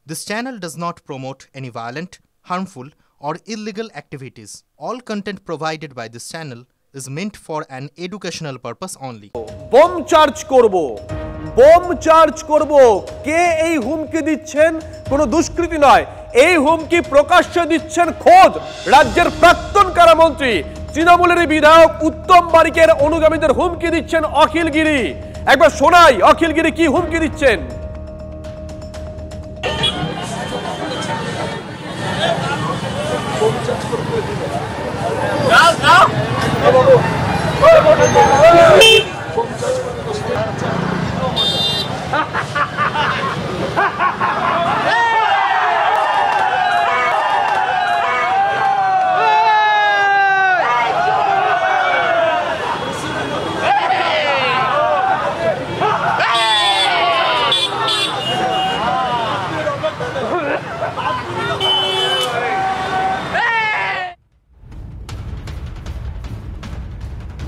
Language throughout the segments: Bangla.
This channel does not promote any violent, harmful, or illegal activities. All content provided by this channel is meant for an educational purpose only. Bomb charge করব কে এই হুমকি দিচ্ছেন? কোনো দুষ্কৃতী নয়, এই হুমকি প্রকাশ্যে দিচ্ছেন খোদ রাজ্যের প্রাক্তন কারামন্ত্রী তৃণমূলের বিধায়ক উত্তম বারিকের অনুগামীদের হুমকি দিচ্ছেন অখিল গিরি। একবার শোনাই অখিল গিরি কি হুমকি দিচ্ছেন।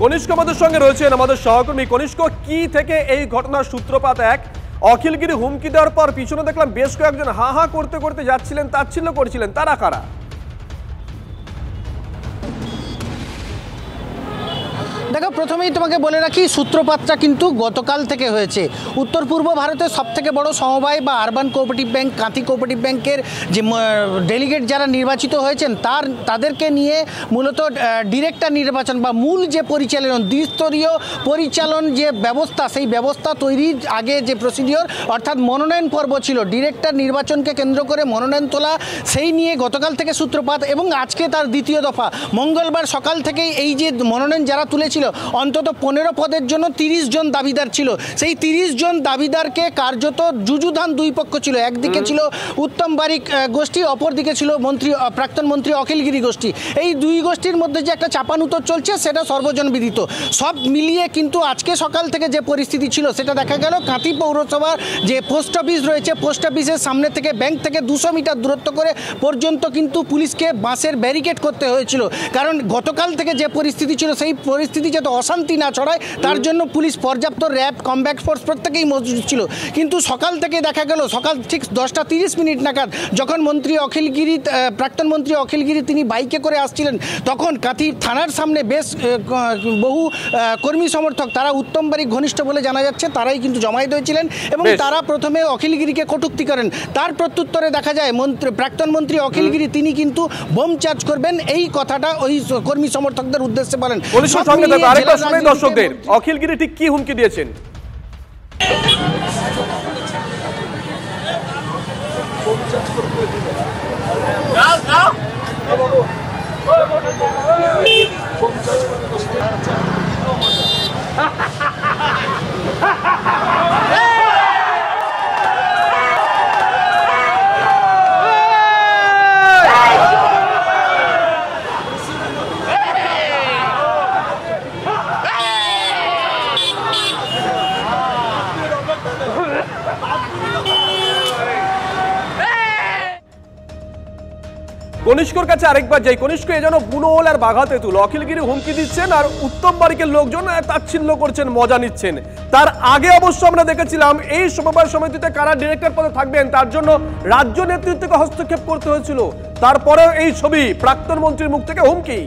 কনিষ্ক আমাদের সঙ্গে রয়েছেন, আমাদের সহকর্মী। কনিষ্ক, কি থেকে এই ঘটনার সূত্রপাত? এক, অখিলগিরি হুমকি দেওয়ার পর পিছনে দেখলাম বেশ কয়েকজন হা হা করতে করতে যাচ্ছিলেন, তাচ্ছিল্য করছিলেন, তারা কারা? দেখো, প্রথমেই তোমাকে বলে রাখি, সূত্রপাতটা কিন্তু গতকাল থেকে হয়েছে। উত্তর পূর্ব ভারতের সবথেকে বড় সমবায় বা urban cooperative bank Kanthi cooperative ব্যাংকের যে ডেলিগেট যারা নির্বাচিত হয়েছেন তাদেরকে নিয়ে মূলত ডিরেক্টর নির্বাচন বা মূল যে পরিচালন, দ্বিস্তরীয় পরিচালন যে ব্যবস্থা, সেই ব্যবস্থা তৈরির আগে যে প্রসিডিওর অর্থাৎ মনোনয়ন পর্ব ছিল, ডিরেক্টর নির্বাচনকে কেন্দ্র করে মনোনয়ন তোলা, সেই নিয়ে গতকাল থেকে সূত্রপাত এবং আজকে তার দ্বিতীয় দফা। মঙ্গলবার সকাল থেকেই এই যে মনোনয়ন যারা তুলেছিল, অন্তত 15 পদের জন্য 30 জন দাবিদার ছিল। সেই 30 জন দাবিদারকে কার্যত যুযুধান দুই পক্ষ ছিল। একদিকে ছিল উত্তম বারিক গোষ্ঠী, অপরদিকে ছিল প্রাক্তন মন্ত্রী অখিল গিরি গোষ্ঠী। এই দুই গোষ্ঠীর মধ্যে যে একটা চাপানুতর চলছে সেটা সর্বজন বিদিত। সব মিলিয়ে কিন্তু আজকে সকাল থেকে যে পরিস্থিতি ছিল সেটা দেখা গেল কাঁথি পৌরসভার যে পোস্ট অফিস রয়েছে, পোস্ট অফিসের সামনে থেকে ব্যাংক থেকে 200 মিটার দূরত্ব করে পর্যন্ত কিন্তু পুলিশকে বাঁশের ব্যারিকেড করতে হয়েছিল। কারণ গতকাল থেকে যে পরিস্থিতি ছিল, সেই পরিস্থিতি যাতে অশান্তি না ছড়ায় তার জন্য পুলিশ পর্যাপ্ত র্যাব, কমব্যাট ফোর্স প্রত্যেকেই মজুদ ছিল। কিন্তু সকাল থেকে দেখা গেল সকাল ঠিক 10টা 30 মিনিট নাগাদ যখন প্রাক্তন মন্ত্রী অখিল গিরি তিনি বাইকে করে আসছিলেন, তখন কাঁথি থানার সামনে বেশ বহু কর্মী সমর্থক, তারা উত্তম বারিক ঘনিষ্ঠ বলে জানা যাচ্ছে, তারাই কিন্তু জমায়েত হয়েছিলেন এবং তারা প্রথমে অখিল গিরিকে কটূক্তি করেন। তার প্রত্যুত্তরে দেখা যায় প্রাক্তন মন্ত্রী অখিল গিরি তিনি কিন্তু বোম চার্জ করবেন, এই কথাটা ওই কর্মী সমর্থকদের উদ্দেশ্যে বলেন। দর্শকদের অখিল গিরি ঠিক কি হুমকি দিয়েছেন? কনিষ্কর কাছে আরেকবার যাই। কনিষ্ক, এ যেন বুনোল আর বাঘাতে তুল। অখিলগিরি হুমকি দিচ্ছেন আর উত্তম বারিকের লোকজন তাচ্ছিল্য করছেন, মজা নিচ্ছেন। তার আগে অবশ্য আমরা দেখেছিলাম এই সমবায় সমিতিতে কারা ডিরেক্টর পদে থাকবেন তার জন্য রাজ্য নেতৃত্বকে হস্তক্ষেপ করতে হয়েছিল। তারপরেও এই ছবি, প্রাক্তন মন্ত্রীর মুখ থেকে হুমকি।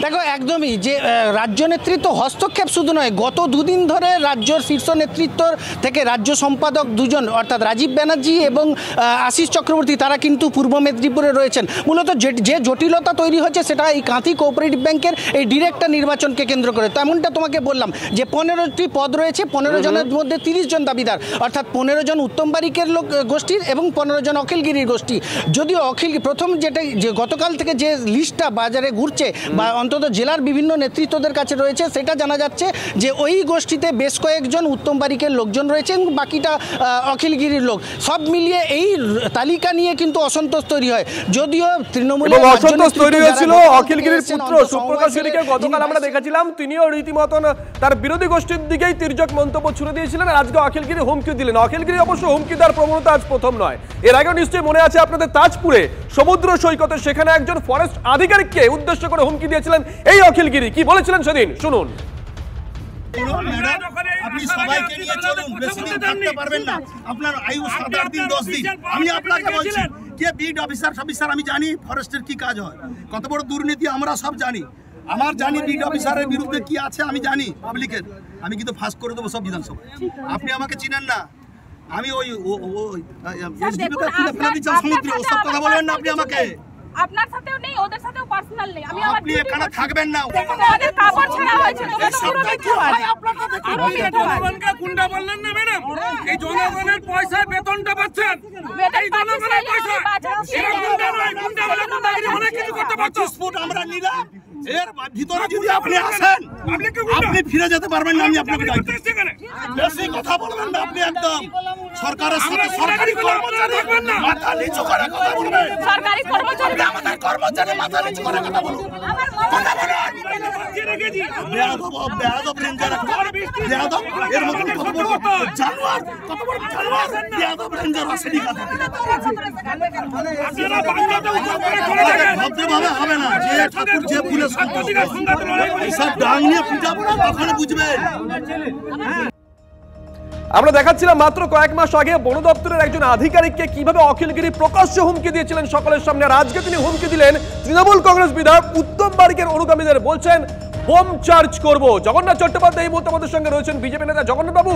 দেখো, একদমই যে রাজ্য নেতৃত্ব হস্তক্ষেপ শুধু নয়, গত দুদিন ধরে রাজ্যের শীর্ষ নেতৃত্ব থেকে রাজ্য সম্পাদক দুজন অর্থাৎ রাজীব ব্যানার্জি এবং আশিস চক্রবর্তী তারা কিন্তু পূর্ব মেদিনীপুরে রয়েছেন। মূলত যে জটিলতা তৈরি হচ্ছে সেটা এই কাঁথি কোঅপারেটিভ ব্যাংকের এই ডিরেক্টর নির্বাচনকে কেন্দ্র করে। তেমনটা তোমাকে বললাম যে 15টি পদ রয়েছে, 15 জনের মধ্যে 30 জন দাবিদার, অর্থাৎ 15 জন উত্তম বারিকের গোষ্ঠীর এবং 15 জন অখিল গিরির গোষ্ঠী। যদিও প্রথম যে গতকাল থেকে যে লিস্টটা বাজারে ঘুরছে বা অন্তত জেলার বিভিন্ন নেতৃত্বদের কাছে রয়েছে, সেটা জানা যাচ্ছে যে ওই গোষ্ঠীতে বেশ কয়েকজন উত্তম বারিকের লোকজন রয়েছে এবং বাকিটা অখিল গিরির লোক। সব মিলিয়ে এই তালিকা নিয়ে কিন্তু অসন্তোষ তৈরি হয়। যদিও তৃণমূলের অসন্তোষ তৈরি হয়েছিল অখিল গিরির পুত্র সুপ্রকাশ গিরিকে গতকাল আমরা দেখেছিলাম, তিনিও রীতিমতন তার বিরোধী গোষ্ঠীর দিকেই তির্যক মন্তব্য ছুড়ে দিয়েছিলেন আর আজকে অখিল গিরি হুমকি দিলেন। অখিল গিরি অবশ্য হুমকি দেওয়ার প্রবণতা আজ প্রথম নয়, এর আগেও নিশ্চয়ই মনে আছে আপনাদের তাজপুরে সমুদ্র সৈকতে সেখানে একজন ফরেস্ট আধিকারিককে উদ্দেশ্য করে হুমকি দিয়েছিলেন এই অখিল গিরি। কি বলেছিলেন সেদিন শুনুন। আপনি সবাইকে নিয়ে চলুন, বেশি দিন থাকতে পারবেন না, আপনার আয়ু 7-8 দিন 10 দিন। আমি আপনাকে বলছি কে বিড অফিসার আমি জানি ফরেস্টের কি কাজ হয়, কত বড় দুর্নীতি আমরা সব জানি। আমার জানি বিড অফিসারের বিরুদ্ধে কি আছে আমি জানি পাবলিকের, আমি কিন্তু ফাঁস করে দেবো সব বিধানসভা। আপনি আমাকে চিনেন না, আমি ওই সমুদ্রে ওসব কথা বলবেন না আপনি আমাকে। আপনার সাথেও নেই, ওদের সাথেও পার্সোনাল নেই। আমি আপনি এখানে থাকবেন না। আমাদের কাপড় ছাড়া হয়েছে, ওদের পুরো দেখতে হয়। আপনি জনগণকে গুন্ডা বললেন না ম্যাডাম, এই জনগণের পয়সায় বেতনটা পাচ্ছেন, এই জনগণের পয়সা। এরা গুন্ডা নয়, গুন্ডা হলে গুন্ডাগিরি অনেক কিছু করতে পারতো। 25 ফুট আমরা নিলাম, এর ভিতরে যদি আপনি আসেন আপনি ফিরে যেতে পারবেন না। আমি আপনাকে বেশি কথা বলবেন না, আপনি একদম সরকারের সাথে সরকারি কর্মচারী মাথা নিচু করে কথা বলবেন। সরকারি কর্মচারী আমাদের কর্মচারী মাথা নিচু করে কথা বলুন। কথা বলুন বেয়াদব রেঞ্জার, বেয়াদব এর মতন কত বড় জানোয়ার, কত বড় জানোয়ার বেয়াদব রেঞ্জার আসেনি কাছে। আপনারা বাংলাতে উদ্ধার করে চলে যাবেন, ভদ্রভাবে হবে না। যে ঠাকুর যে ফুলে সব ডাং নিয়ে পিটাবো না, তখন বুঝবেন। আমরা দেখাচ্ছিলাম মাত্র কয়েক মাস আগে বন দপ্তরের একজন আধিকারিককে কিভাবে অখিলগিরি প্রকাশ্যে হুমকি দিয়েছিলেন সকলের সামনে। আর আজকে তিনি হুমকি দিলেন তৃণমূল কংগ্রেস বিধায়ক উত্তম বারিকের অনুগামীদের, বলছেন বোম চার্জ করব। জগন্নাথ চট্টোপাধ্যায় এই মুহূর্তে আমাদের সঙ্গে রয়েছেন, বিজেপি নেতা। জগন্নাথ বাবু,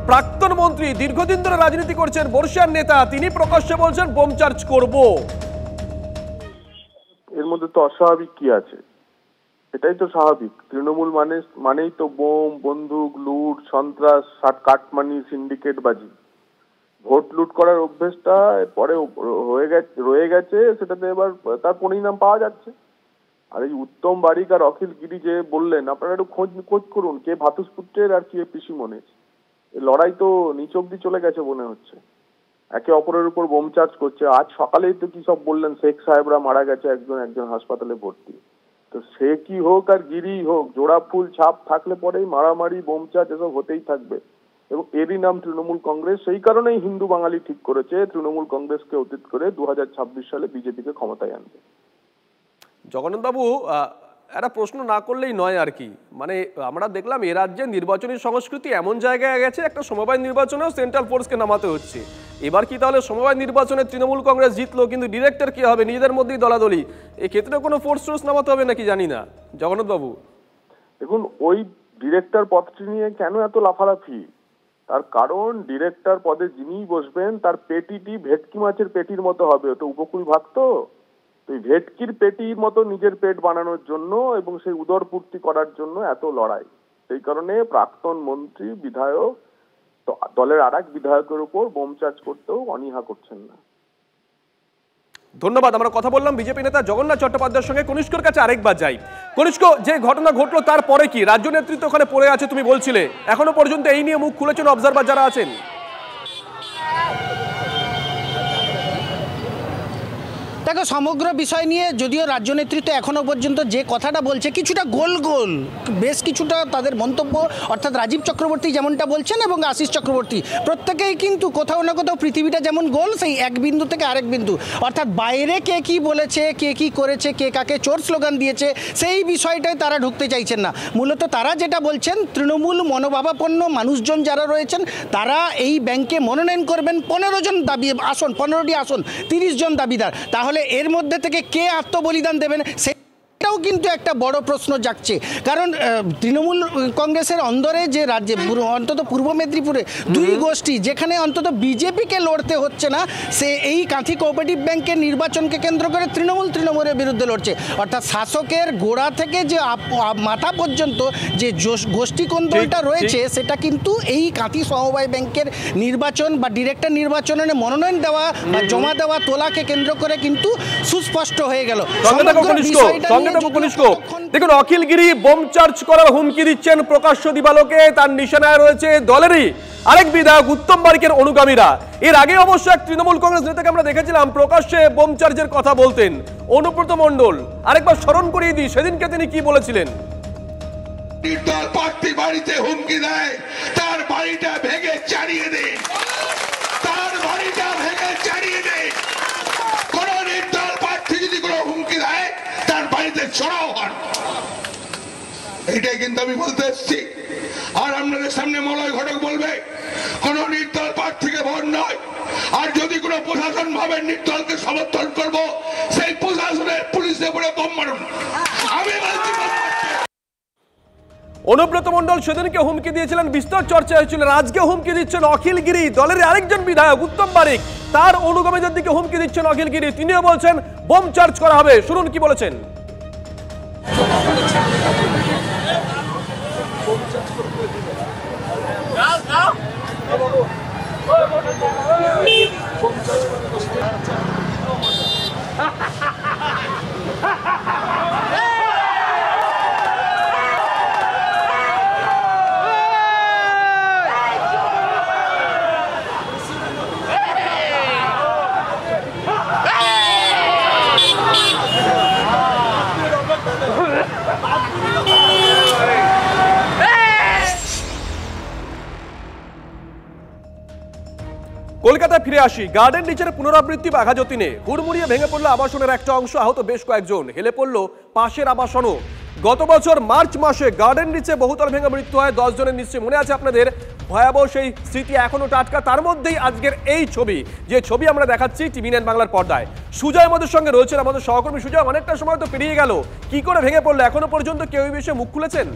প্রাক্তন মন্ত্রী, দীর্ঘদিন ধরে রাজনীতি করছেন, বর্ষিয়ান নেতা, তিনি প্রকাশ্যে বলছেন বোম চার্জ করব। এর মধ্যে তো অস্বাভাবিক কি আছে? এটাই তো স্বাভাবিক। তৃণমূল মানেই তো বোম, বন্দুক, লুট, সন্ত্রাস, কাটমানি, সিন্ডিকেট বাজি। ভোট লুট করার অভ্যেসটা পরে রয়ে গেছে, সেটাতে এবার তার পরিণাম পাওয়া যাচ্ছে। আর এই উত্তম বারিক আর অখিল গিরি যে বললেন, আপনারা একটু খোঁজ করুন কে ভাতুষপুত্রের আর কে পিসিমনের। এই লড়াই তো নিচ অব্দি চলে গেছে মনে হচ্ছে, একে অপরের উপর বোম চার্জ করছে। আজ সকালেই তো কি সব বললেন, শেখ সাহেবরা মারা গেছে, একজন হাসপাতালে ভর্তি। তো সে কি হোক আর গিরি হোক, জোড়া ফুল ছাপ থাকলে পরেই মারামারি, বোম চার্জ এসব হতেই থাকবে। এবং এরই নাম তৃণমূল কংগ্রেস। সেই কারণেই হিন্দু বাঙালি ঠিক করেছে তৃণমূল কংগ্রেসকে অতীত করে 2026 সালে বিজেপিকে ক্ষমতায় আনবে। জগন্নাথ বাবু, একটা প্রশ্ন না করলেই নয় আর কি, মানে আমরা দেখলাম এ রাজ্যে নির্বাচনী সংস্কৃতি এমন জায়গায় গেছে, একটা সমবায় নির্বাচনেও সেন্ট্রাল ফোর্সকে নামাতে হচ্ছে। এবার কি তাহলে সমবায় নির্বাচনে তৃণমূল কংগ্রেস জিতলো, কিন্তু ডিরেক্টর কি হবে, নিজেদের মধ্যেই দলাদলি, এক্ষেত্রে কোনো ফোর্স নামাতে হবে নাকি জানি না। জগন্নাথ বাবু, দেখুন ওই ডিরেক্টর পদটি নিয়ে কেন এত লাফালাফি? তার কারণ ডিরেক্টর পদে যিনি বসবেন তার পেটিটি ভেটকি মাছের পেটির মতো হবে। ওটা উপকূল ভাগ তো, ভেটকির পেটির মতো নিজের পেট বানানোর জন্য এবং সেই উদরপূর্তি করার জন্য এত লড়াই। সেই কারণে প্রাক্তন মন্ত্রী, বিধায়ক দলের আরেক বিধায়কের উপর বোম চার্জ করতেও অনীহা করছেন না। ধন্যবাদ। আমরা কথা বললাম বিজেপি নেতা জগন্নাথ চট্টোপাধ্যায়ের সঙ্গে। কনিষ্কর কাছে আরেকবার যাই। কনিষ্ক, যে ঘটনা ঘটলো তারপরে কি রাজ্য নেতৃত্ব ওখানে পড়ে আছে তুমি বলছিলে, এখনো পর্যন্ত এই নিয়ে মুখ খুলেছেন অবজারভার যারা আছেন? দেখো, সমগ্র বিষয় নিয়ে যদিও রাজ্য নেতৃত্ব এখনও পর্যন্ত যে কথাটা বলছে কিছুটা গোল বেশ কিছুটা তাদের মন্তব্য, অর্থাৎ রাজীব চক্রবর্তী যেমনটা বলছেন এবং আশিস চক্রবর্তী প্রত্যেকেই কিন্তু কোথাও না কোথাও পৃথিবীটা যেমন গোল, সেই এক বিন্দু থেকে আরেক বিন্দু, অর্থাৎ বাইরে কে কি বলেছে, কে কি করেছে, কে কাকে চোর স্লোগান দিয়েছে, সেই বিষয়টাই তারা ঢুকতে চাইছেন না। মূলত তারা যেটা বলছেন, তৃণমূল মনোভাবাপন্ন মানুষজন যারা রয়েছেন তারা এই ব্যাংকে মনোনয়ন করবেন 15 জন দাবি আসন, 15টি আসন, 30 জন দাবিদার। তাহলে এর মধ্যে থেকে কে আত্মবলিদান দেবেন সেটাও কিন্তু একটা বড় প্রশ্ন জাগছে। কারণ তৃণমূল কংগ্রেসের অন্দরে যে রাজ্যে অন্তত পূর্ব মেদিনীপুরে দুই গোষ্ঠী, যেখানে অন্তত বিজেপিকে লড়তে হচ্ছে না, সে এই কাঁথি কোঅপারেটিভ ব্যাংকের নির্বাচনকে কেন্দ্র করে তৃণমূলের বিরুদ্ধে লড়ছে। অর্থাৎ শাসকের গোড়া থেকে যে মাথা পর্যন্ত যে গোষ্ঠী কোন্দলটা রয়েছে সেটা কিন্তু এই কাঁথি সমবায় ব্যাংকের নির্বাচন বা ডিরেক্টর নির্বাচনে মনোনয়ন দেওয়া বা জমা দেওয়া তোলাকে কেন্দ্র করে কিন্তু সুস্পষ্ট হয়ে গেল। দেখুন, অখিলগিরি বোম চার্জ করার হুমকি দিচ্ছেন প্রকাশ্য দিবালোকে, তার নিশানায় রয়েছে দলেরই আরেক বিধায়ক উত্তম বারিকের অনুগামীরা। এর আগে অবশ্য এক তৃণমূল কংগ্রেস নেতাকে আমরা দেখেছিলাম প্রকাশ্যে বোম চার্জের কথা বলতেন, অনুব্রত মণ্ডল। আরেকবার স্মরণ করিয়ে দিই সেদিনকে তিনি কি বলেছিলেন। নির্দল প্রার্থী বাড়িতে হুমকি দেয়, তার বাড়িটা ভেঙে চালিয়ে দেয়, তার বাড়িটা ভেঙে চালিয়ে দেয়। কোন নির্দল প্রার্থী যদি কোনো হুমকি দেয় তার বাড়িতে চড়াও হন, এইটাই কিন্তু আমি বলতে এসছি। আর আপনাদের সামনে মলয় ঘটক বলবে কোন নির্দল প্রার্থীকে ভোট নয়, আর যদি কোনো প্রশাসন ভাবে নির্দলকে সমর্থন করব, সেই প্রশাসনের পুলিশের উপরে বোম মারুন। আমি বলছি অনুব্রত মণ্ডল সেদিনকে হুমকি দিয়েছিলেন, বিস্তর চর্চা হয়েছিল, আজকে হুমকি দিচ্ছেন অখিল গিরি, দলের আরেকজন বিধায়ক উত্তম বারিক, তার অনুগামীদের দিকে হুমকি দিচ্ছেন অখিল গিরি। তিনিও বলছেন বোম চার্জ করা হবে। শুনুন কি বলেছেন। কলকাতায় ফিরে আসি। গার্ডেন রিচের পুনরাবৃত্তি বাঘাযতীনে হুড়মুড়িয়ে ভেঙে পড়ল আবাসনের একটা অংশ, আহত বেশ কয়েকজন, হেলে পড়ল পাশের আবাসনও। গত বছর মার্চ মাসে গার্ডেন রিচে বহুতল ভেঙে মৃত্যু হয় 10 জনের। নিশ্চয়ই মনে আছে আপনাদের, ভয়াবহ সেই স্মৃতি এখনো টাটকা। তার মধ্যেই আজকের এই ছবি, যে ছবি আমরা দেখাচ্ছি TV9 বাংলার পর্দায়। সুজয় আমাদের সঙ্গে রয়েছেন, আমাদের সহকর্মী। সুজয়, অনেকটা সময় তো পেরিয়ে গেল, কি করে ভেঙে পড়লো এখনো পর্যন্ত কেউ এই বিষয়ে মুখ খুলেছেন?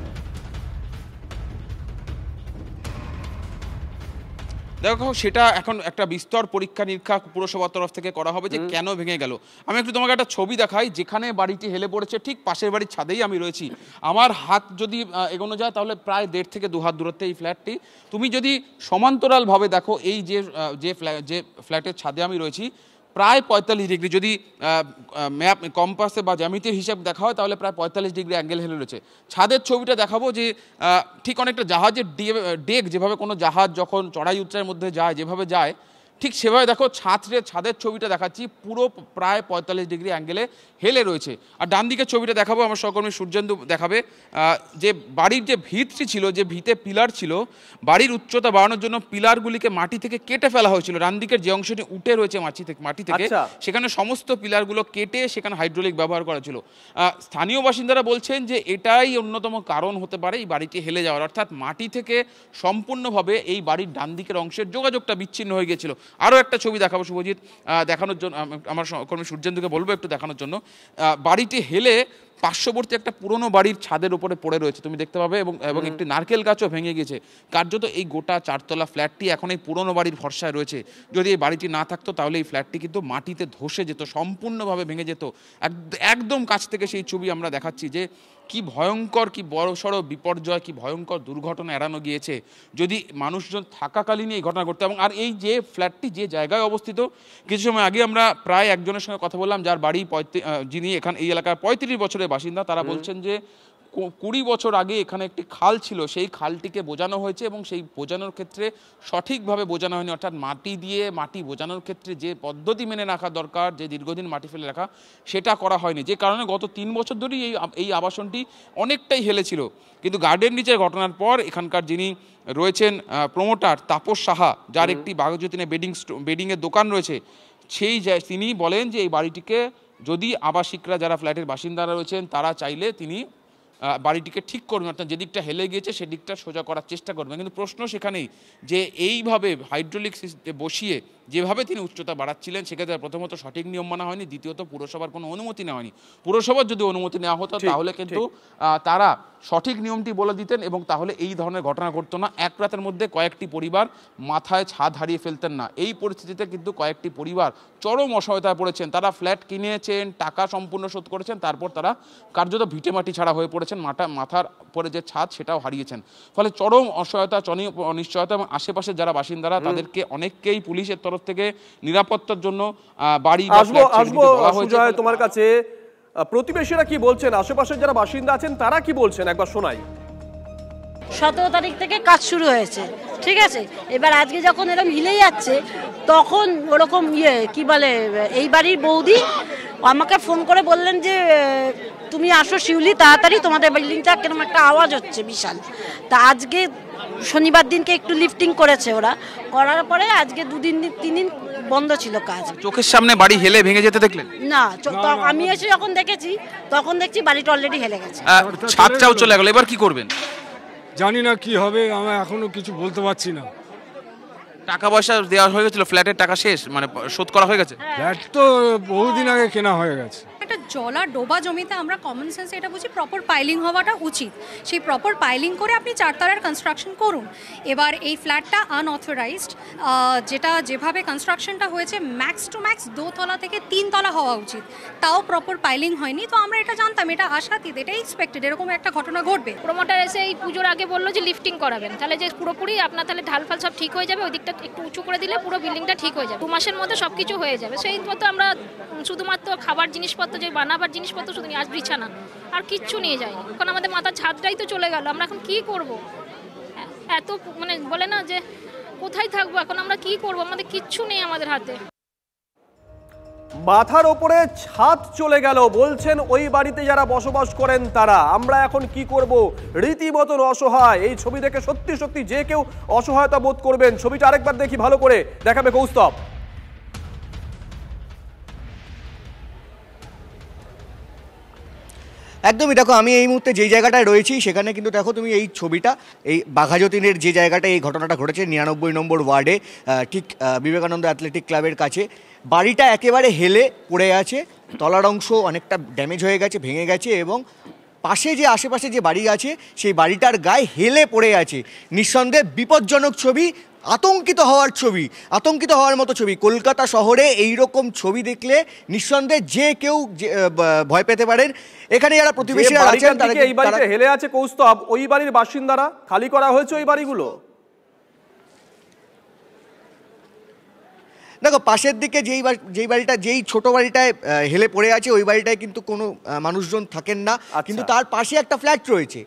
দেখো, সেটা এখন একটা বিস্তর পরীক্ষা নিরীক্ষা পুরসভার তরফ থেকে করা হবে যে কেন ভেঙে গেল। আমি একটু তোমাকে একটা ছবি দেখাই, যেখানে বাড়িটি হেলে পড়েছে ঠিক পাশের বাড়ির ছাদেই আমি রয়েছি। আমার হাত যদি এগোনো যায় তাহলে প্রায় 1.5 থেকে 2 হাত দূরত্বে এই ফ্ল্যাটটি। তুমি যদি সমান্তরালভাবে দেখো, এই যে ফ্ল্যাটের ছাদে আমি রয়েছি, প্রায় 45 ডিগ্রি, যদি ম্যাপ কম্পাসে বা জ্যামিতির হিসাব দেখা হয় তাহলে প্রায় 45 ডিগ্রি অ্যাঙ্গেল হেলে রয়েছে। ছাদের ছবিটা দেখাবো, যে ঠিক অনেকটা জাহাজের ডেক, যেভাবে কোনো জাহাজ যখন চড়াই উচ্চার মধ্যে যায় যেভাবে যায়, ঠিক সেভাবে দেখো ছাদের ছবিটা দেখাচ্ছি, পুরো প্রায় 45 ডিগ্রি অ্যাঙ্গেলে হেলে রয়েছে। আর ডান দিকের ছবিটা দেখাবো, আমার সহকর্মী সূর্যেন্দু দেখাবে, যে বাড়ির যে ভিতটি ছিল, যে ভিতে পিলার ছিল, বাড়ির উচ্চতা বাড়ানোর জন্য পিলারগুলিকে মাটি থেকে কেটে ফেলা হয়েছিল। ডান দিকের যে অংশটি উঠে রয়েছে মাটি থেকে, সেখানে সমস্ত পিলারগুলো কেটে সেখানে হাইড্রোলিক ব্যবহার করা ছিল। স্থানীয় বাসিন্দারা বলছেন যে এটাই অন্যতম কারণ হতে পারে এই বাড়িটি হেলে যাওয়ার, অর্থাৎ মাটি থেকে সম্পূর্ণভাবে এই বাড়ির ডান দিকের অংশের যোগাযোগটা বিচ্ছিন্ন হয়ে গেছিল। আরও একটা ছবি দেখাবো শুভজিৎ, দেখানোর জন্য আমার সহকর্মী সূর্যেন্দুকে বলবো একটু দেখানোর জন্য। বাড়িটি হেলে পার্শ্ববর্তী একটা পুরনো বাড়ির ছাদের উপরে পড়ে রয়েছে, তুমি দেখতে পাবে, এবং একটি নারকেল গাছও ভেঙে গেছে। কার্যত এই গোটা 4তলা ফ্ল্যাটটি এখন এই পুরনো বাড়ির ভরসায় রয়েছে। যদি এই বাড়িটি না থাকতো তাহলে এই ফ্ল্যাটটি কিন্তু মাটিতে ধসে যেত, সম্পূর্ণভাবে ভেঙে যেত। একদম কাছ থেকে সেই ছবি আমরা দেখাচ্ছি, যে কি ভয়ঙ্কর, কি বড়সড় বিপর্যয়, কি ভয়ঙ্কর দুর্ঘটনা এড়ানো গিয়েছে যদি মানুষজন থাকাকালীনই এই ঘটনা ঘটতো। এবং আর এই যে ফ্ল্যাটটি যে জায়গায় অবস্থিত, কিছু সময় আগে আমরা প্রায় একজনের সঙ্গে কথা বললাম, যার বাড়ি যিনি এই এলাকার 35 বছরের বাসিন্দা। তারা বলছেন যে 20 বছর আগে এখানে একটি খাল ছিল, সেই খালটিকে বোঝানো হয়েছে এবং সেই বোঝানোর ক্ষেত্রে সঠিকভাবে বোঝানো হয়নি, অর্থাৎ মাটি বোঝানোর ক্ষেত্রে যে পদ্ধতি মেনে রাখা দরকার, যে দীর্ঘদিন মাটি ফেলে রাখা, সেটা করা হয়নি, যে কারণে গত 3 বছর ধরেই এই আবাসনটি অনেকটাই হেলেছিল। কিন্তু গার্ডেন রিচের ঘটনার পর এখানকার যিনি রয়েছেন প্রমোটার তাপস সাহা, যার একটি বাঘাযতীনে বেডিংয়ের দোকান রয়েছে, তিনি বলেন যে এই বাড়িটিকে যদি আবাসিকরা, যারা ফ্ল্যাটের বাসিন্দারা রয়েছেন, তারা চাইলে তিনি বাড়িটিকে ঠিক করবেন, অর্থাৎ যেদিকটা হেলে গিয়েছে সেদিকটা সোজা করার চেষ্টা করবেন। কিন্তু প্রশ্ন সেখানেই যে এইভাবে হাইড্রোলিক বসিয়ে যেভাবে তিনি উচ্চতা বাড়াচ্ছিলেন, সেক্ষেত্রে প্রথমত সঠিক নিয়ম মানা হয়নি, দ্বিতীয়ত পুরসভার কোনো অনুমতি নেওয়া হয়নি। পুরসভার যদি অনুমতি নেওয়া হতো তাহলে কিন্তু তারা সঠিক নিয়মটি বলে দিতেন এবং তাহলে এই ধরনের ঘটনা ঘটতো না। এক রাতের মধ্যে কয়েকটি পরিবার মাথায় ছাদ হারিয়ে ফেলতেন না। এই পরিস্থিতিতে কিন্তু কয়েকটি পরিবার চরম অসহায়তায় পড়েছেন। তারা ফ্ল্যাট কিনেছেন, টাকা সম্পূর্ণ শোধ করেছেন, তারপর তারা কার্যত ভিটেমাটি ছাড়া হয়ে পড়েছেন, মাথার পরে যে ছাদ সেটাও হারিয়েছেন। ফলে চরম অসহায়তা, অনিশ্চয়তা, এবং আশেপাশের যারা বাসিন্দারা তাদেরকে অনেককেই পুলিশের তরফ থেকে নিরাপত্তার জন্য বাড়ি তোমার কাছে প্রতিবেশীরা কি বলছেন, আশেপাশের যারা বাসিন্দা আছেন তারা কি বলছেন একবার শোনাই। 17 তারিখ থেকে কাজ শুরু হয়েছে, ঠিক আছে। এবার আজকে যখন এরকম হিলে যাচ্ছে তখন ওরকম কি বলে, এই বাড়ির বৌদি আমাকে ফোন করে বললেন যে তুমি আসো শিউলি, তাড়াতাড়ি তোমাদের বিল্ডিংটা কেরকম একটা আওয়াজ হচ্ছে বিশাল। তা আজকে শনিবার দিনকে একটু লিফটিং করেছে ওরা, করার পরে আজকে 2-3 দিন বন্ধ ছিল কাজ। চোখের সামনে বাড়ি হেলে ভেঙে যেতে দেখলেন? না, আমি এসে যখন দেখেছি তখন দেখছি বাড়িটা অলরেডি হেলে গেছে, ছাদটাও চলে গেল। এবার কি করবেন? জানি না কি হবে, আমরা এখনো কিছু বলতে পারছি না। টাকা পয়সা দেওয়া হয়ে গেছিল, ফ্ল্যাটের টাকা শেষ, মানে শোধ করা হয়ে গেছে? ফ্ল্যাট তো বহুদিন আগে কেনা হয়ে গেছে। একটা জলা ডোবা জমিতে আমরা কমন সেন্সে এটা বুঝি প্রপার পাইলিং হওয়াটা উচিত। সেই প্রপার পাইলিং করে আপনি 4 তলার কনস্ট্রাকশন করুন। এবার এই ফ্ল্যাটটা আনঅথরাইজড, যেটা যেভাবে কনস্ট্রাকশনটা হয়েছে ম্যাক্স টু ম্যাক্স 2 তলা থেকে 3 তলা হওয়া উচিত, তাও প্রপার পাইলিং হয়নি। তো আমরা এটা জানতাম, এটা আশাতীত, এটা এক্সপেক্টেড এরকম একটা ঘটনা ঘটবে। প্রমোটার এসে এই পুজোর আগে বললো যে লিফটিং করাবেন, তাহলে যে পুরোপুরি আপনার তাহলে ঢালফাল সব ঠিক হয়ে যাবে, ওই দিকটা একটু উঁচু করে দিলে পুরো বিল্ডিংটা ঠিক হয়ে যাবে, 2 মাসের মধ্যে সব কিছু হয়ে যাবে। সেই মতো আমরা শুধুমাত্র খাবার জিনিসপত্র, যে বানাবার জিনিসপত্র শুধু নিয়ে, আজ বিছানা আর কিচ্ছু নিয়ে যায়নি। এখন আমাদের মাথার ছাদটাই তো চলে গেল, আমরা এখন কি করব? এত মানে বলে না যে কোথায় থাকবো, এখন আমরা কি করব? আমাদের কিচ্ছু নেই আমাদের হাতে। মাথার ওপরে ছাদ চলে গেল বলছেন ওই বাড়িতে যারা বসবাস করেন তারা। আমরা এখন কি করব? রীতিমতন অসহায়। এই ছবি দেখে সত্যি সত্যি যে কেউ অসহায়তা বোধ করবেন। ছবিটা আরেকবার দেখি ভালো করে, দেখাবে কৌস্তব। একদমই, দেখো আমি এই মুহূর্তে যেই জায়গাটায় রয়েছি সেখানে কিন্তু দেখো তুমি এই ছবিটা, এই বাঘাযতীনের যে জায়গাটায় এই ঘটনাটা ঘটেছে 99 নম্বর ওয়ার্ডে, ঠিক বিবেকানন্দ অ্যাথলেটিক ক্লাবের কাছে। বাড়িটা একেবারে হেলে পড়ে আছে, তলার অংশ অনেকটা ড্যামেজ হয়ে গেছে, ভেঙে গেছে, এবং পাশে যে আশেপাশে যে বাড়ি আছে সেই বাড়িটার গায়ে হেলে পড়ে আছে। নিঃসন্দেহে বিপজ্জনক ছবি, আতঙ্কিত হওয়ার ছবি, আতঙ্কিত হওয়ার মতো ছবি। কলকাতা শহরে এই রকম ছবি দেখলে নিঃসন্দেহে যে কেউ ভয় পেতে পারেন। এখানে যারা প্রতিবেশীরা আছেন তারা এই বাড়িতে হেলে আছে কৌস্তব, ওই বাড়ির বাসিন্দারা, খালি করা হয়েছে ওই বাড়িগুলো। দেখো পাশের দিকে যেই ছোট বাড়িটায় হেলে পড়ে আছে ওই বাড়িটায় কিন্তু কোনো মানুষজন থাকেন না, কিন্তু তার পাশে একটা ফ্ল্যাট রয়েছে,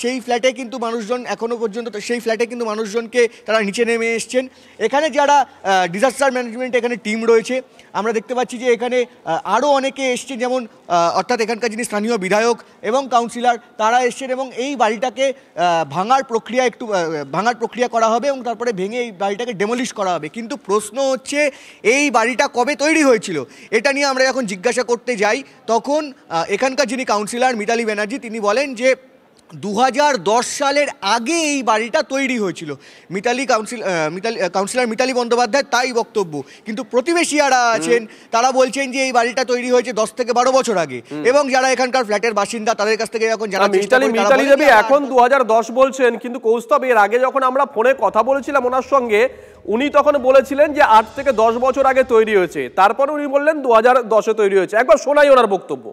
সেই ফ্ল্যাটে কিন্তু মানুষজন এখনো পর্যন্ত, সেই ফ্ল্যাটে কিন্তু মানুষজনকে তারা নিচে নেমে এসছেন। এখানে যারা ডিজাস্টার ম্যানেজমেন্ট এখানে টিম রয়েছে, আমরা দেখতে পাচ্ছি যে এখানে আরও অনেকে এসছেন, যেমন অর্থাৎ এখানকার যিনি স্থানীয় বিধায়ক এবং কাউন্সিলর তারা এসছেন, এবং এই বাড়িটাকে ভাঙার প্রক্রিয়া করা হবে এবং তারপরে ভেঙে এই বাড়িটাকে ডেমোলিশ করা হবে। কিন্তু প্রশ্ন হচ্ছে এই বাড়িটা কবে তৈরি হয়েছিল, এটা নিয়ে আমরা যখন জিজ্ঞাসা করতে যাই তখন এখানকার যিনি কাউন্সিলর মিতালি ব্যানার্জি তিনি বলেন যে 2010 সালের আগে এই বাড়িটা তৈরি হয়েছিল। কাউন্সিলর মিতালি বন্দ্যোপাধ্যায় তাই বক্তব্য, কিন্তু প্রতিবেশী যারা আছেন তারা বলছেন যে এই বাড়িটা তৈরি হয়েছে 10 থেকে 12 বছর আগে, এবং যারা এখানকার ফ্ল্যাটের বাসিন্দা তাদের কাছ থেকে যখন যারা মিতালি দেবী এখন 2010 বলছেন, কিন্তু কৌস্তব এর আগে যখন আমরা ফোনে কথা বলেছিলাম ওনার সঙ্গে, উনি তখন বলেছিলেন যে 8 থেকে 10 বছর আগে তৈরি হয়েছে, তারপরে উনি বললেন 2010-এ তৈরি হয়েছে। একবার শোনাই ওনার বক্তব্য।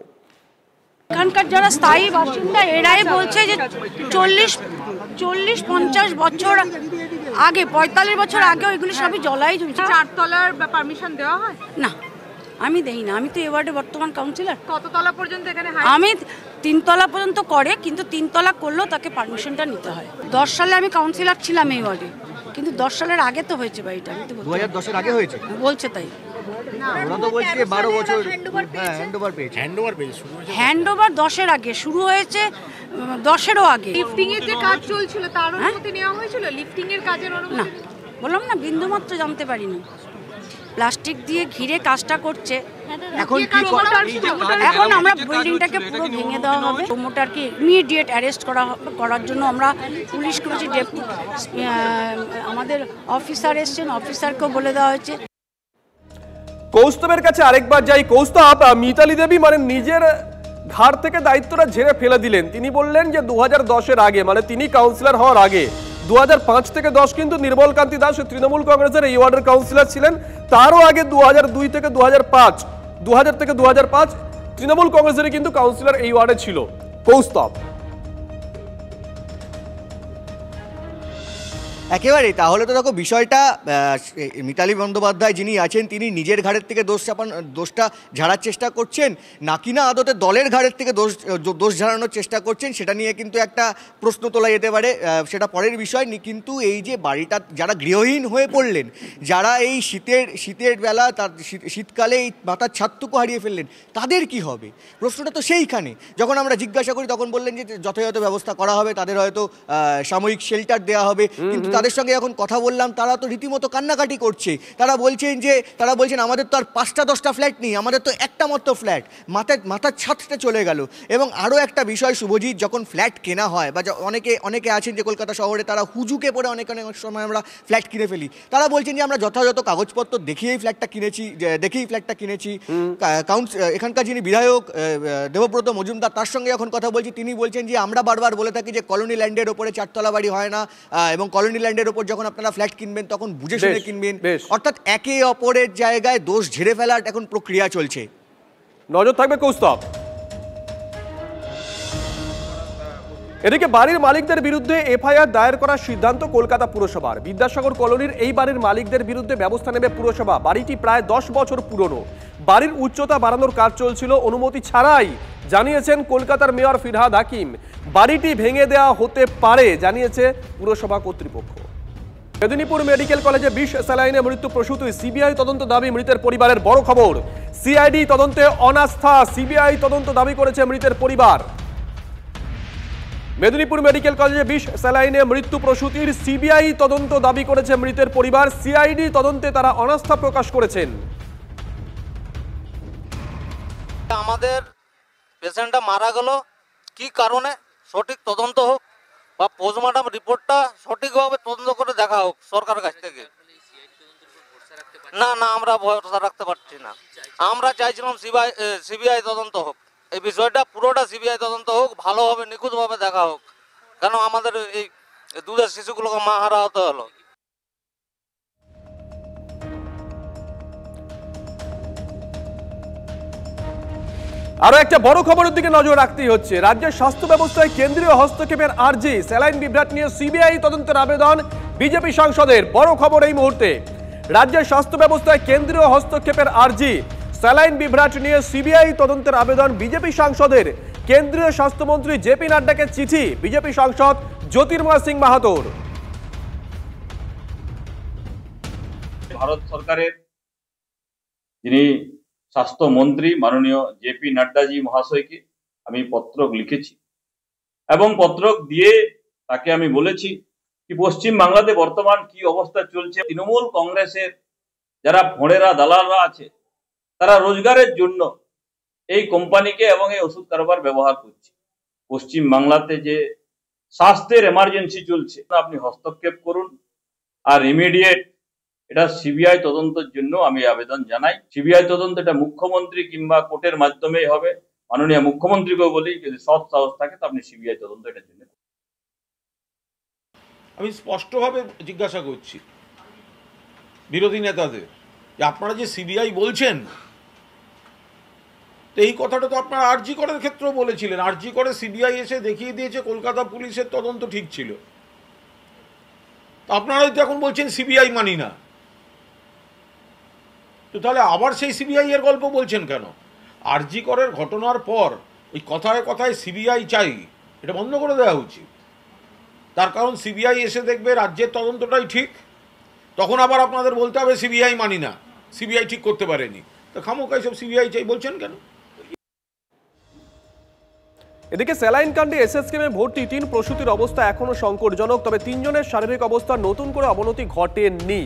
এখানকার যারা স্থায়ী বাসিন্দা এরাই বলছে যে 40-50 বছর আগে, 45 বছর আগে ওইগুলি সবই জলাই জমেছে। 4 তলার পারমিশন দেওয়া হয় না? আমি দেই না, আমি তো এই ওয়ার্ডে বর্তমান কাউন্সিলর। কত তলা পর্যন্ত এখানে? আমি 3 তলা পর্যন্ত করে, কিন্তু 3 তলা করলেও তাকে পারমিশনটা নিতে হয়। 10 সালে আমি কাউন্সিলর ছিলাম এই ওয়ার্ডে, কিন্তু 10 সালের আগে তো হয়েছে বাড়িটা। আমি তো 2010-এর আগে হয়েছে বলছে, তাই ওরা তো বলছে 12 বছর হ্যান্ডওভার 10-এর আগে শুরু হয়েছে, 10-এরও আগে। লিফটিং এর যে কাজ চলছিল তার অনুমতি নেওয়া হয়েছিল? লিফটিং এর কাজের অনুমতি না, বললাম না, বিন্দুমাত্র জানতে পারিনি। প্লাস্টিক দিয়ে ঘিরে কাজটা করছে। এখন আমরা বিল্ডিংটাকে পুরো ভেঙে দেওয়া হবে। প্রমোটারকে ইমিডিয়েট অ্যারেস্ট করার জন্য আমরা পুলিশ করেছি, আমাদের অফিসার এসছেন, অফিসারকেও বলে দেওয়া হয়েছে। কৌস্তবের কাছে আরেকবার যাই। কৌস্তব, মিতালি দেবী মানে নিজের ঘাড় থেকে দায়িত্বটা ঝেড়ে ফেলে দিলেন। তিনি বললেন যে 2010-এর আগে, মানে তিনি কাউন্সিলর হওয়ার আগে 2005 থেকে 10 কিন্তু নির্মল কান্তি দাস তৃণমূল কংগ্রেসের এই ওয়ার্ডের কাউন্সিলর ছিলেন। তারও আগে 2002 থেকে 2005, 2000 থেকে 2005 তৃণমূল কংগ্রেসের কিন্তু কাউন্সিলর এই ওয়ার্ডে ছিল। কৌস্তব একেবারে, তাহলে তো দেখো বিষয়টা মিতালি বন্দ্যোপাধ্যায় যিনি আছেন তিনি নিজের ঘাড়ের থেকে দোষটা ঝাড়ার চেষ্টা করছেন, নাকি না আদতে দলের ঘাড়ের থেকে দোষ ঝাড়ানোর চেষ্টা করছেন, সেটা নিয়ে কিন্তু একটা প্রশ্ন তোলা যেতে পারে, সেটা পরের বিষয়। কিন্তু এই যে বাড়িটা যারা গৃহহীন হয়ে পড়লেন, যারা এই শীতের বেলা শীতকালে এই মাথার ছাদটুকু হারিয়ে ফেললেন, তাদের কি হবে? প্রশ্নটা তো সেইখানে। যখন আমরা জিজ্ঞাসা করি তখন বললেন যে যথাযথ ব্যবস্থা করা হবে, তাদের হয়তো সাময়িক শেল্টার দেওয়া হবে, কিন্তু তাদের সঙ্গে যখন কথা বললাম তারা তো রীতিমতো কান্নাকাটি করছে। তারা বলছেন আমাদের তো আর 5টা-10টা ফ্ল্যাট নেই, আমাদের তো একটা মাত্র ফ্ল্যাট, মাথার ছাদটা চলে গেল। এবং আরও একটা বিষয় শুভজিৎ, যখন ফ্ল্যাট কেনা হয় বা অনেকে আছেন যে কলকাতা শহরে তারা হুজুকে পড়ে অনেক সময় আমরা ফ্ল্যাট কিনে ফেলি, তারা বলছেন যে আমরা যথাযথ কাগজপত্র দেখেই ফ্ল্যাটটা কিনেছি। এখানকার যিনি বিধায়ক দেবব্রত মজুমদার, তার সঙ্গে যখন কথা বলছি তিনি বলছেন যে আমরা বারবার বলে থাকি যে কলোনি ল্যান্ডের ওপরে 4তলা বাড়ি হয় না, এবং কলোনি ল্যান্ডের ওপর যখন আপনারা ফ্ল্যাট কিনবেন তখন বুঝে শুনে কিনবেন। অর্থাৎ একে অপরের জায়গায় দোষ ঝেড়ে ফেলার এখন প্রক্রিয়া চলছে। নজর থাকবে কৌস্তব। এদিকে বাড়ির মালিকদের বিরুদ্ধে এফআইআর দায়ের করার সিদ্ধান্ত কলকাতা পুরসভার। বিদ্যাসাগর কলোনির এই বাড়ির মালিকদের বিরুদ্ধে ব্যবস্থা নেবে পুরসভা। বাড়িটি প্রায় 10 বছর পুরনো। বাড়ির উচ্চতা বাড়ানোর কাজ চলছিল অনুমতি ছাড়াই, জানিয়েছেন কলকাতার মেয়র ফিরহাদ হাকিম। বাড়িটি ভেঙে দেওয়া হতে পারে জানিয়েছে পুরসভা কর্তৃপক্ষ। মেদিনীপুর মেডিকেল কলেজে বিষ স্যালাইনে মৃত্যু প্রসূতি, সিবিআই তদন্ত দাবি মৃতের পরিবারের। বড় খবর, সিআইডি তদন্তে অনাস্থা, সিবিআই তদন্ত দাবি করেছে মৃতের পরিবার। মেদিনীপুর মেডিকেল কলেজে বিষ স্যালাইনে মৃত্যু প্রসূতির সিবিআই তদন্ত দাবি করেছে মৃতের পরিবার। সিআইডি তদন্তে তারা অনাস্থা প্রকাশ করেছেন। আমাদের পেশেন্টটা মারা গেল কি কারণে সঠিক তদন্ত হোক, বা পোস্টমর্টম রিপোর্টটা সঠিকভাবে তদন্ত করে দেখা হোক সরকারের কাছ থেকে। না আমরা ভরসা রাখতে পারছি না। আমরা চাইছিলাম সিবিআই তদন্ত হোক, এই বিষয়টা পুরোটা সিবিআই তদন্ত হোক, ভালোভাবে নিখুঁতভাবে দেখা হোক, কেন আমাদের এই দুধের শিশুগুলোকে মা হারা হতে হলো। আরো একটা বড় খবরের দিকে নজর রাখতেই হচ্ছে। রাজ্যের স্বাস্থ্য ব্যবস্থায় কেন্দ্রীয় হস্তক্ষেপের আর্জি, স্যালাইন বিভ্রাট নিয়ে সিবিআই তদন্তের আবেদন বিজেপি সাংসদের। বড় খবর এই মুহূর্তে, রাজ্যের স্বাস্থ্য ব্যবস্থায় কেন্দ্রীয় হস্তক্ষেপের আর্জি, স্যালাইন বিভ্রাট নিয়ে সিবিআই তদন্তের আবেদন বিজেপি সাংসদের। কেন্দ্রীয় স্বাস্থ্যমন্ত্রী জেপি নাড্ডাকে চিঠি বিজেপি সাংসদ জ্যোতির্ময় সিং মাহাতোর। ভারত সরকারের যিনি স্বাস্থ্যমন্ত্রী মাননীয় জেপি নাড্ডাজি মহাশয়কে আমি পত্র লিখেছি, এবং পত্র দিয়ে তাকে আমি বলেছি কি পশ্চিম বাংলাতে বর্তমান কি অবস্থা চলছে। তৃণমূল কংগ্রেসের যারা ফোঁড়েরা দালালরা আছে তারা রোজগারের জন্য এই কোম্পানিকে এবং এই ওষুধ কারবার ব্যবহার করছে। পশ্চিম বাংলাতে যে স্বাস্থ্যের এমার্জেন্সি চলছে, আপনি হস্তক্ষেপ করুন, আর ইমিডিয়েট এটা সিবিআই তদন্তের জন্য আমি আবেদন জানাই। সিবিআই তদন্ত এটা মুখ্যমন্ত্রী কিংবা কোর্টের মাধ্যমেই হবে। মাননীয় মুখ্যমন্ত্রীকেও বলি যদি সৎ সাহস থাকে তো আপনি সিবিআই তদন্ত এটার জন্য। আমি স্পষ্টভাবে জিজ্ঞাসা করছি বিরোধী নেতাদের যে আপনারা যে সিবিআই বলছেন, তো এই কথাটা তো আপনারা আরজি করের ক্ষেত্রেও বলেছিলেন। আরজি করে সিবিআই এসে দেখিয়ে দিয়েছে কলকাতা পুলিশের তদন্ত ঠিক ছিল। আপনারাই তো এখন বলছেন সিবিআই মানি না, তো তাহলে আবার সেই সিবিআই এর গল্প বলছেন কেন? আরজি করের ঘটনার পর ওই কথায় কথায় সিবিআই চাই, এটা বন্ধ করে দেওয়া উচিত। তার কারণ সিবিআই এসে দেখবে রাজ্যের তদন্তটাই ঠিক, তখন আবার আপনাদের বলতে হবে সিবিআই মানি না, সিবিআই ঠিক করতে পারেনি। তো খামোকা সব সিবিআই চাই বলছেন কেন? এদিকে স্যালাইন কাণ্ডে এসএসকেমে ভর্তি 3 প্রসূতির অবস্থা এখনো সংকটজনক, তবে 3 জনের শারীরিক অবস্থা নতুন করে অবনতি ঘটেনি,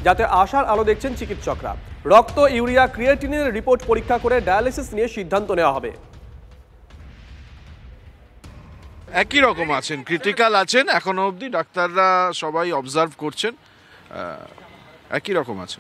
যাতে আশার আলো দেখছেন চিকিৎসকরা। রক্ত, ইউরিয়া, ক্রিয়েটিনের রিপোর্ট পরীক্ষা করে ডায়ালিসিস নিয়ে সিদ্ধান্ত নেওয়া হবে। একই রকম আছেন, ক্রিটিক্যাল আছেন এখনো অবধি, ডাক্তাররা সবাই অবজার্ভ করছেন, একই রকম আছে।